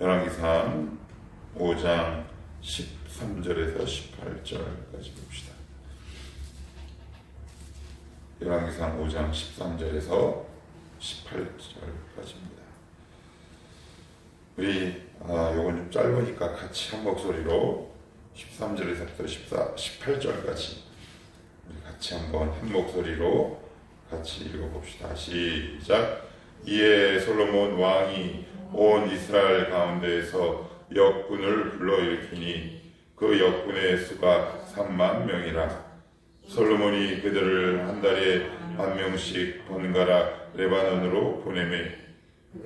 열왕기상 5장 13절에서 18절까지 봅시다. 열왕기상 5장 13절에서 18절까지입니다. 우리 요건 좀 짧으니까 같이 한 목소리로 13절에서부터 18절까지 우리 같이 한번 한 목소리로 같이 읽어봅시다. 시작. 이에 솔로몬 왕이 온 이스라엘 가운데에서 역군을 불러일으키니 그 역군의 수가 3만 명이라. 솔로몬이 그들을 한 달에 1,000명씩 번갈아 레바논으로 보내매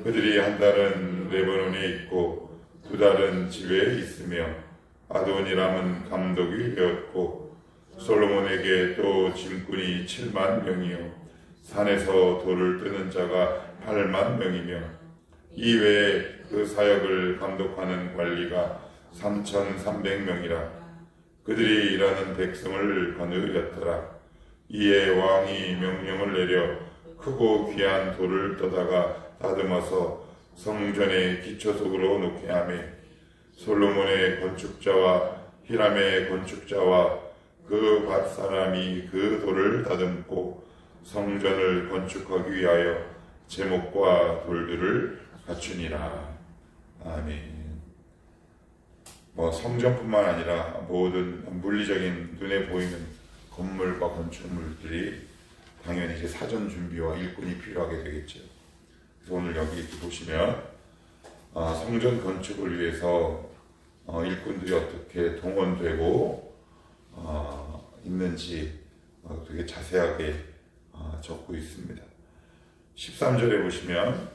그들이 한 달은 레바논에 있고 2달은 집에 있으며 아도니람은 감독이 되었고 솔로몬에게 또 짐꾼이 7만 명이요 산에서 돌을 뜨는 자가 8만 명이며 이외에 그 사역을 감독하는 관리가 3,300명이라. 그들이 일하는 백성을 거느렸더라. 이에 왕이 명령을 내려 크고 귀한 돌을 떠다가 다듬어서 성전의 기초석으로 놓게 하며 솔로몬의 건축자와 히람의 건축자와 그 밭 사람이 그 돌을 다듬고 성전을 건축하기 위하여 제목과 돌들을 갖추니라. 아멘. 성전뿐만 아니라 모든 물리적인 눈에 보이는 건물과 건축물들이 당연히 이제 사전 준비와 일꾼이 필요하게 되겠죠. 그래서 오늘 여기 이렇게 보시면 성전 건축을 위해서 일꾼들이 어떻게 동원되고 있는지 되게 자세하게 적고 있습니다. 13절에 보시면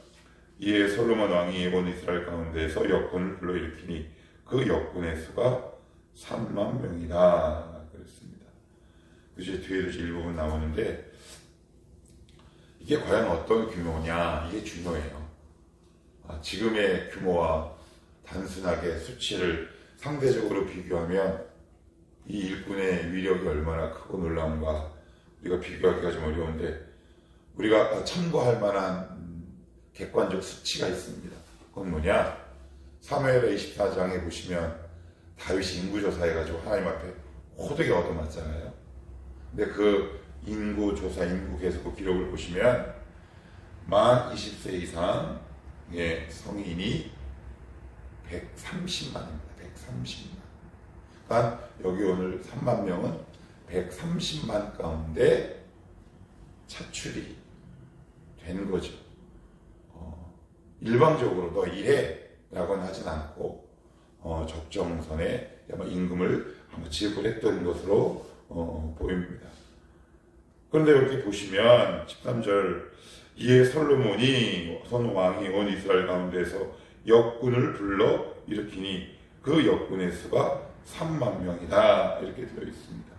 이에 솔로몬 왕이 온 이스라엘 가운데에서 역군을 불러일으키니 그 역군의 수가 3만 명이다 그랬습니다. 그래서 뒤에도 일부분 나오는데 이게 과연 어떤 규모냐 이게 중요해요. 지금의 규모와 단순하게 수치를 상대적으로 비교하면 이 일꾼의 위력이 얼마나 크고 놀라운가 우리가 비교하기가 좀 어려운데 우리가 참고할 만한 객관적 수치가 있습니다. 그건 뭐냐? 사무엘하 24장에 보시면 다윗이 인구조사해가지고 하나님 앞에 호되게 얻어맞잖아요. 근데 그 인구조사, 인구 계속 기록을 보시면 만 20세 이상의 성인이 130만입니다. 130만. 그러니까 여기 오늘 3만 명은 130만 가운데 차출이 된 거죠. 일방적으로 너 일해 라고는 하진 않고 적정선에 임금을 한번 지급했던 것으로 보입니다. 그런데 여기 보시면 13절 이에 솔로몬이 왕이 온 이스라엘 가운데에서 역군을 불러 일으키니 그 역군의 수가 3만 명이다 이렇게 되어 있습니다.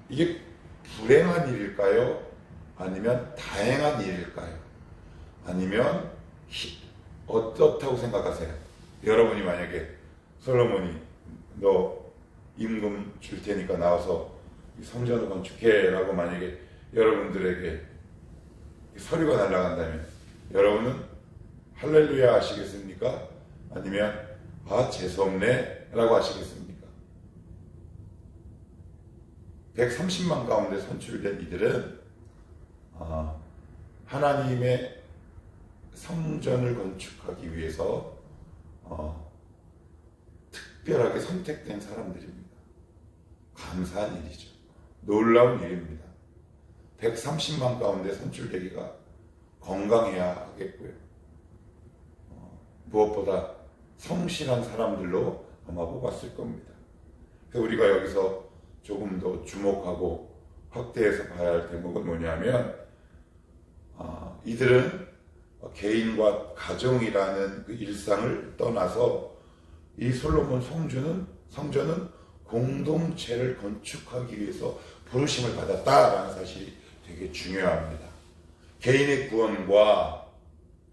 이게 불행한 일일까요? 아니면 다행한 일일까요? 아니면 어떻다고 생각하세요? 여러분이 만약에 솔로몬이 너 임금 줄 테니까 나와서 성전을 건축해 라고 만약에 여러분들에게 서류가 날아간다면 여러분은 할렐루야 하시겠습니까? 아니면 재수없네 라고 하시겠습니까? 130만 가운데 선출된 이들은 하나님의 성전을 건축하기 위해서 특별하게 선택된 사람들입니다. 감사한 일이죠. 놀라운 일입니다. 130만 가운데 선출되기가 건강해야 하겠고요. 무엇보다 성실한 사람들로 아마 뽑았을 겁니다. 그래서 우리가 여기서 조금 더 주목하고 확대해서 봐야 할 대목은 뭐냐면 이들은 개인과 가정이라는 그 일상을 떠나서 이 솔로몬 성전은 공동체를 건축하기 위해서 부르심을 받았다라는 사실이 되게 중요합니다. 개인의 구원과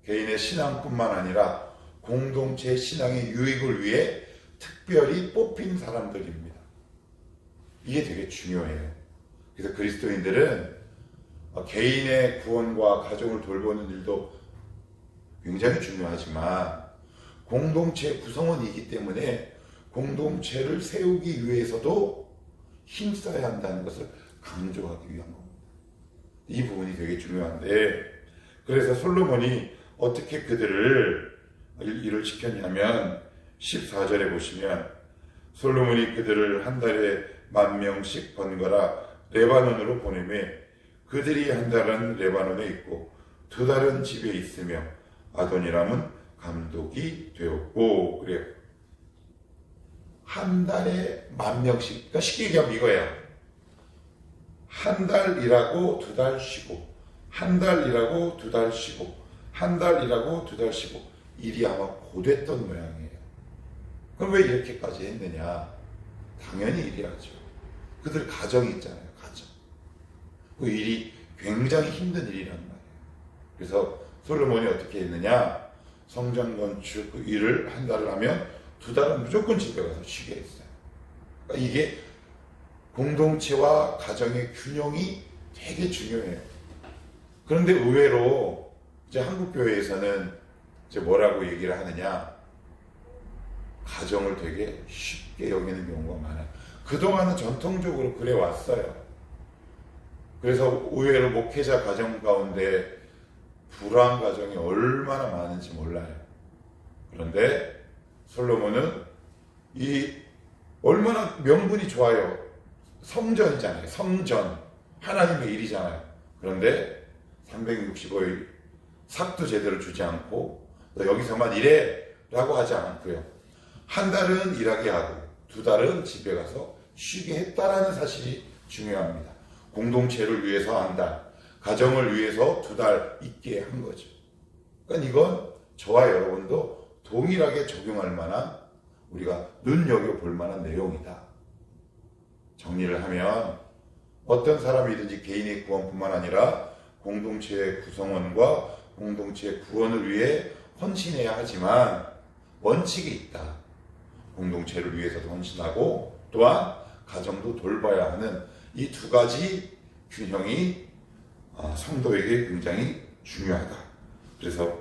개인의 신앙뿐만 아니라 공동체의 신앙의 유익을 위해 특별히 뽑힌 사람들입니다. 이게 되게 중요해요. 그래서 그리스도인들은 개인의 구원과 가정을 돌보는 일도 굉장히 중요하지만 공동체 구성원이기 때문에 공동체를 세우기 위해서도 힘써야 한다는 것을 강조하기 위한 겁니다. 이 부분이 되게 중요한데, 그래서 솔로몬이 어떻게 그들을 일을 시켰냐면 14절에 보시면 솔로몬이 그들을 한 달에 10,000명씩 번갈아 레바논으로 보내매 그들이 한 달은 레바논에 있고 2달은 집에 있으며 아도니람은 감독이 되었고. 그래요. 한 달에 10,000명씩, 그러니까 쉽게 얘기하면 이거예요. 한 달 일하고 2달 쉬고, 한 달 일하고 2달 쉬고, 한 달 일하고 2달 쉬고, 일이 아마 고됐던 모양이에요. 그럼 왜 이렇게까지 했느냐? 당연히 일해야죠. 그들 가정이 있잖아요. 가정. 그 일이 굉장히 힘든 일이란 말이에요. 그래서 솔로몬이 어떻게 했느냐? 성전 건축 그 일을 한 달을 하면 2달은 무조건 집에 가서 쉬게 했어요. 그러니까 이게 공동체와 가정의 균형이 되게 중요해요. 그런데 의외로 이제 한국 교회에서는 이제 뭐라고 얘기를 하느냐? 가정을 되게 쉽게 여기는 경우가 많아요. 그동안은 전통적으로 그래 왔어요. 그래서 의외로 목회자 가정 가운데 불화한 가정이 얼마나 많은지 몰라요. 그런데 솔로몬은 이 얼마나 명분이 좋아요. 성전이잖아요. 성전. 하나님의 일이잖아요. 그런데 365일 삭도 제대로 주지 않고 너 여기서만 일해 라고 하지 않고요. 한 달은 일하게 하고 2달은 집에 가서 쉬게 했다라는 사실이 중요합니다. 공동체를 위해서 한 달, 가정을 위해서 2달 있게 한 거죠. 그러니까 이건 저와 여러분도 동일하게 적용할 만한, 우리가 눈여겨볼 만한 내용이다. 정리를 하면 어떤 사람이든지 개인의 구원뿐만 아니라 공동체의 구성원과 공동체의 구원을 위해 헌신해야 하지만 원칙이 있다. 공동체를 위해서도 헌신하고 또한 가정도 돌봐야 하는 이 2가지 균형이 성도에게 굉장히 중요하다. 그래서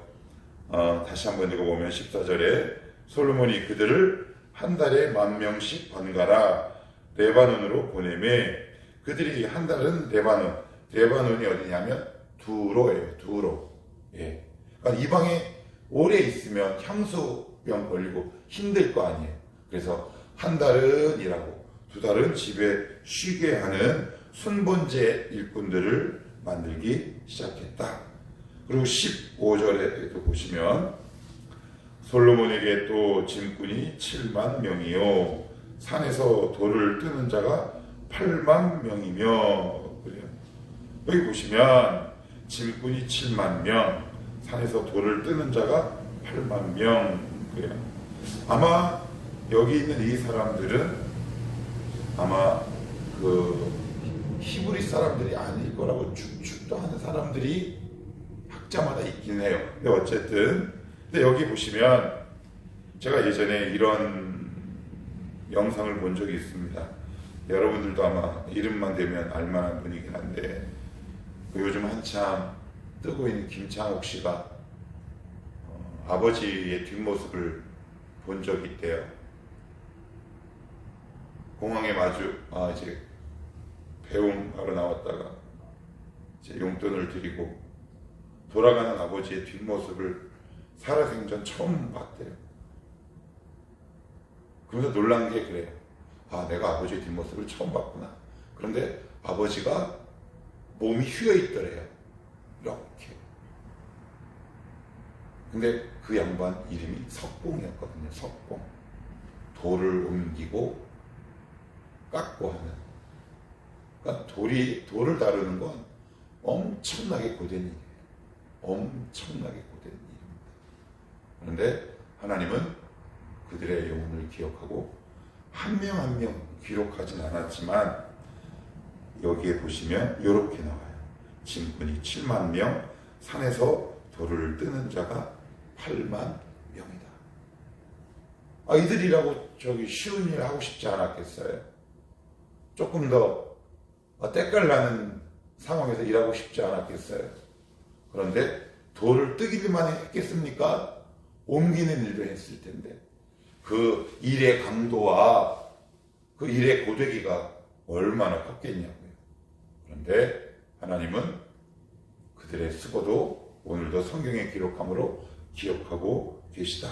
다시 한번 읽어보면 14절에 솔로몬이 그들을 한 달에 10,000명씩 번갈아 레바논으로 보내매 그들이 한 달은 레바논이 어디냐면 두로예요. 두로. 예. 그러니까 이방에 오래 있으면 향수병 걸리고 힘들 거 아니에요. 그래서 한 달은 일하고 2달은 집에 쉬게 하는 순번제 일꾼들을 만들기 시작했다. 그리고 15절에도 보시면 솔로몬에게 또 짐꾼이 70,000명이요 산에서 돌을 뜨는 자가 80,000명이며. 그래요. 여기 보시면 짐꾼이 70,000명, 산에서 돌을 뜨는 자가 80,000명. 그래요. 아마 여기 있는 이 사람들은 아마 그 히브리 사람들이 아닐 거라고 추측도 하는 사람들이 학자마다 있긴 해요. 근데 어쨌든, 근데 여기 보시면 제가 예전에 이런 영상을 본 적이 있습니다. 여러분들도 아마 이름만 대면 알만한 분이긴 한데, 요즘 한참 뜨고 있는 김창옥 씨가 아버지의 뒷모습을 본 적이 있대요. 공항에 이제 배웅하러 나왔다가 이제 용돈을 드리고 돌아가는 아버지의 뒷모습을 살아생전 처음 봤대요. 그러면서 놀란 게 그래요. 내가 아버지의 뒷모습을 처음 봤구나. 그런데 아버지가 몸이 휘어있더래요. 이렇게. 근데 그 양반 이름이 석봉이었거든요. 석봉. 돌을 옮기고 깎고 하는. 그러니까 돌을 다루는 건 엄청나게 고된 일이에요. 엄청나게 고된 일입니다. 그런데 하나님은 그들의 영혼을 기억하고 한 명 한 명 기록하진 않았지만 여기에 보시면 이렇게 나와요. 짐꾼이 70,000명, 산에서 돌을 뜨는 자가 80,000명이다. 이들이라고 쉬운 일 하고 싶지 않았겠어요? 조금 더 때깔 나는 상황에서 일하고 싶지 않았겠어요? 그런데 돌을 뜨기만 했겠습니까? 옮기는 일도 했을 텐데 그 일의 강도와 그 일의 고되기가 얼마나 컸겠냐고요. 그런데 하나님은 그들의 수고도 오늘도 성경에 기록함으로 기억하고 계시다.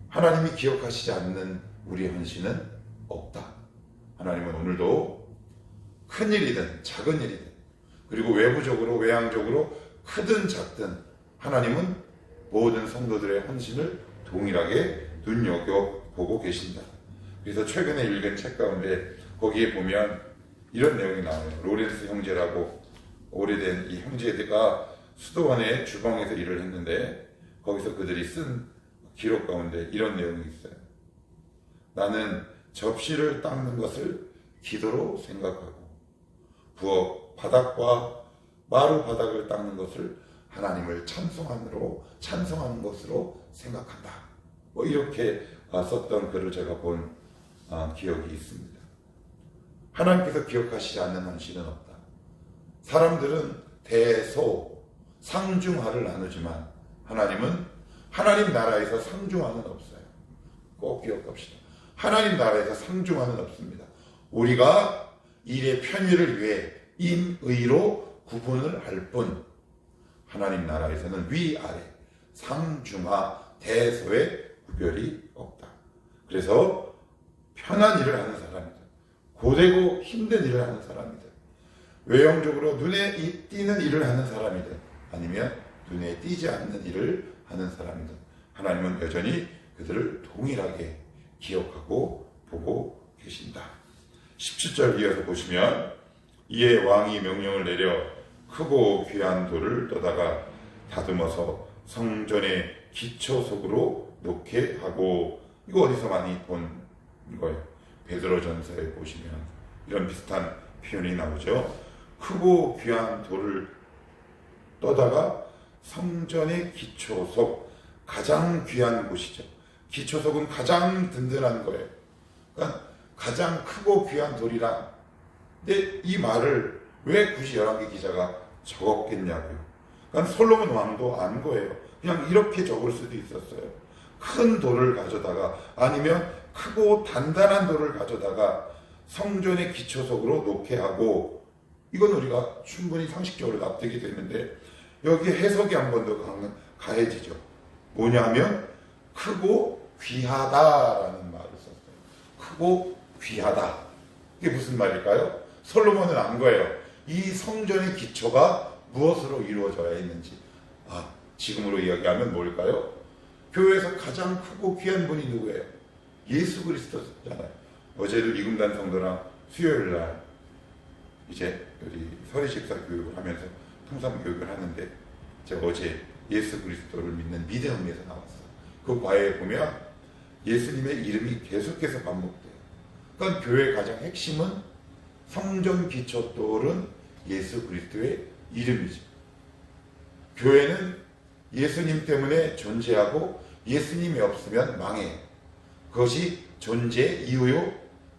하나님이 기억하시지 않는 우리의 헌신은 없다. 하나님은 오늘도 큰 일이든 작은 일이든 그리고 외부적으로 외향적으로 크든 작든 하나님은 모든 성도들의 헌신을 동일하게 눈여겨보고 계신다. 그래서 최근에 읽은 책 가운데 거기에 보면 이런 내용이 나와요. 로렌스 형제라고 오래된 이 형제가 수도원의 주방에서 일을 했는데 거기서 그들이 쓴 기록 가운데 이런 내용이 있어요. 나는 접시를 닦는 것을 기도로 생각하고 부엌 바닥과 마루 바닥을 닦는 것을 하나님을 찬송하는 것으로 생각한다. 뭐 이렇게 썼던 글을 제가 본 기억이 있습니다. 하나님께서 기억하시지 않는 헌신은 없다. 사람들은 대소, 상중하를 나누지만 하나님은 하나님 나라에서 상중하는 없어요. 꼭 기억합시다. 하나님 나라에서 상중하는 없습니다. 우리가 일의 편의를 위해 인의로 구분을 할 뿐 하나님 나라에서는 위아래, 상중하, 대소의 구별이 없다. 그래서 편한 일을 하는 사람이든 고되고 힘든 일을 하는 사람이든 외형적으로 눈에 띄는 일을 하는 사람이든 아니면 눈에 띄지 않는 일을 하는 사람이든 하나님은 여전히 그들을 동일하게 기억하고 보고 계신다. 17절 이어서 보시면 이에 왕이 명령을 내려 크고 귀한 돌을 떠다가 다듬어서 성전의 기초석으로 놓게 하고, 이거 어디서 많이 본 거예요? 베드로전서에 보시면 이런 비슷한 표현이 나오죠. 크고 귀한 돌을 떠다가 성전의 기초석, 가장 귀한 곳이죠. 기초석은 가장 든든한 거예요. 그러니까 가장 크고 귀한 돌이란, 근데 이 말을 왜 굳이 열왕기 기자가 적었겠냐고요. 그러니까 솔로몬 왕도 안 거예요. 그냥 이렇게 적을 수도 있었어요. 큰 돌을 가져다가, 아니면 크고 단단한 돌을 가져다가 성전의 기초석으로 놓게 하고, 이건 우리가 충분히 상식적으로 납득이 되는데 여기 해석이 한 번 더 가해지죠. 뭐냐 하면 크고 귀하다라는 말을 썼어요. 크고 귀하다. 이게 무슨 말일까요? 솔로몬은 안 거예요. 이 성전의 기초가 무엇으로 이루어져야 했는지. 지금으로 이야기하면 뭘까요? 교회에서 가장 크고 귀한 분이 누구예요? 예수 그리스도잖아요. 어제도 이금단 성도랑 수요일 날 이제 우리 서리식사 교육을 하면서 통상 교육을 하는데, 제가 어제 예수 그리스도를 믿는 믿음에서 나왔어요. 그 과외에 보면 예수님의 이름이 계속해서 반복돼요. 그러니까 교회의 가장 핵심은 성전 기초돌은 예수 그리스도의 이름이죠. 교회는 예수님 때문에 존재하고 예수님이 없으면 망해요. 그것이 존재의 이유요,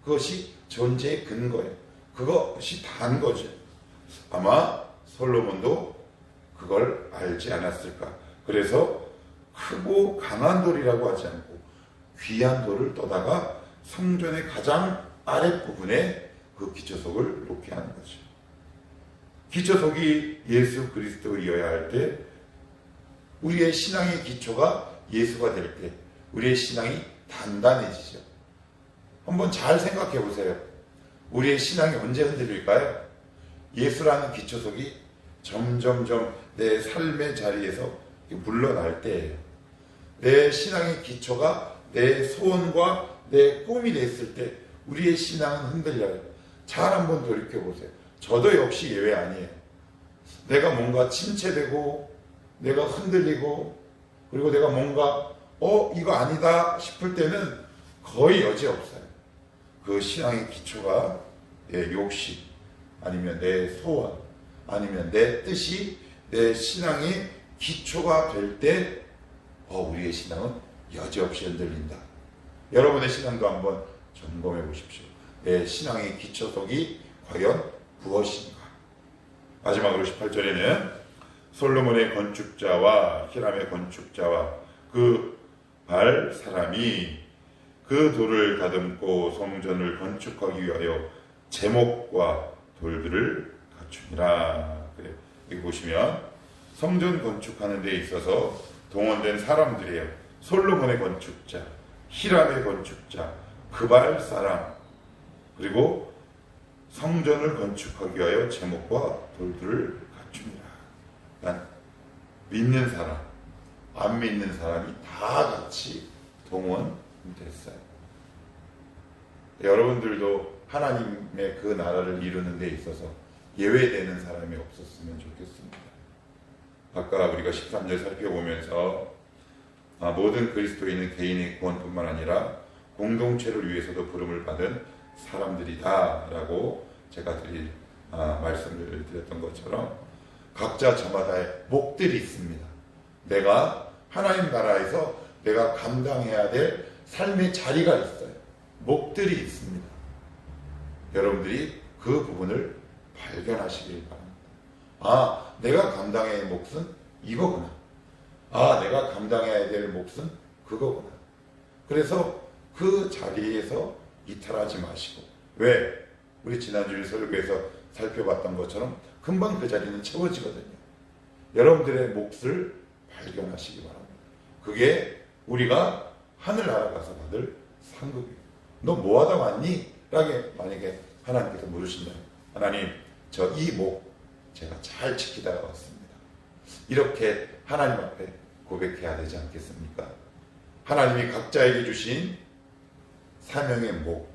그것이 존재의 근거예요. 그것이 다인 거죠. 아마 솔로몬도 그걸 알지 않았을까. 그래서 크고 강한 돌이라고 하지 않고 귀한 돌을 떠다가 성전의 가장 아랫부분에 그 기초석을 놓게 하는 거죠. 기초석이 예수 그리스도이어야 할 때, 우리의 신앙의 기초가 예수가 될 때 우리의 신앙이 단단해지죠. 한번 잘 생각해 보세요. 우리의 신앙이 언제 흔들릴까요? 예수라는 기초석이 점점점 내 삶의 자리에서 물러날 때예요. 내 신앙의 기초가 내 소원과 내 꿈이 됐을 때 우리의 신앙은 흔들려요. 잘 한번 돌이켜보세요. 저도 역시 예외 아니에요. 내가 뭔가 침체되고 내가 흔들리고, 그리고 내가 뭔가 이거 아니다 싶을 때는 거의 여지없어요. 그 신앙의 기초가 내 욕심, 아니면 내 소원, 아니면 내 뜻이 내 신앙의 기초가 될 때 우리의 신앙은 여지없이 흔들린다. 여러분의 신앙도 한번 점검해 보십시오. 내 신앙의 기초석이 과연 무엇인가? 마지막으로 18절에는 솔로몬의 건축자와 히람의 건축자와 그 발 사람이 그 돌을 다듬고 성전을 건축하기 위하여 제목과 돌들을 갖추니라. 그래. 여기 보시면 성전 건축하는 데 있어서 동원된 사람들이에요. 솔로몬의 건축자, 히람의 건축자, 그발 사람, 그리고 성전을 건축하기 위하여 제목과 돌들을 갖춥니다. 그러니까 믿는 사람, 안 믿는 사람이 다 같이 동원됐어요. 여러분들도 하나님의 그 나라를 이루는 데 있어서 예외되는 사람이 없었으면 좋겠습니다. 아까 우리가 13절 살펴보면서 모든 그리스도인은 개인의 구원뿐만 아니라 공동체를 위해서도 부름을 받은 사람들이다 라고 제가 말씀을 드렸던 것처럼 각자 저마다의 목들이 있습니다. 내가 하나님 나라에서 내가 감당해야 될 삶의 자리가 있어요. 목들이 있습니다. 여러분들이 그 부분을 발견하시길 바랍니다. 내가 감당해야 할 몫은 이거구나. 내가 감당해야 될 몫은 그거구나. 그래서 그 자리에서 이탈하지 마시고, 왜? 우리 지난주에 설교에서 살펴봤던 것처럼 금방 그 자리는 채워지거든요. 여러분들의 몫을 발견하시기 바랍니다. 그게 우리가 하늘나라 가서 받을 상급이에요. 너 뭐하다 왔니? 라게 만약에 하나님께서 물으신다면, 하나님 저 이 목 제가 잘 지키다가 왔습니다. 이렇게 하나님 앞에 고백해야 되지 않겠습니까? 하나님이 각자에게 주신 사명의 목,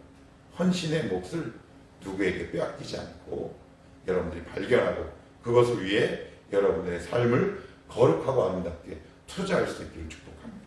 헌신의 몫을 누구에게 빼앗기지 않고 여러분들이 발견하고 그것을 위해 여러분의 삶을 거룩하고 아름답게 투자할 수 있기를 축복합니다.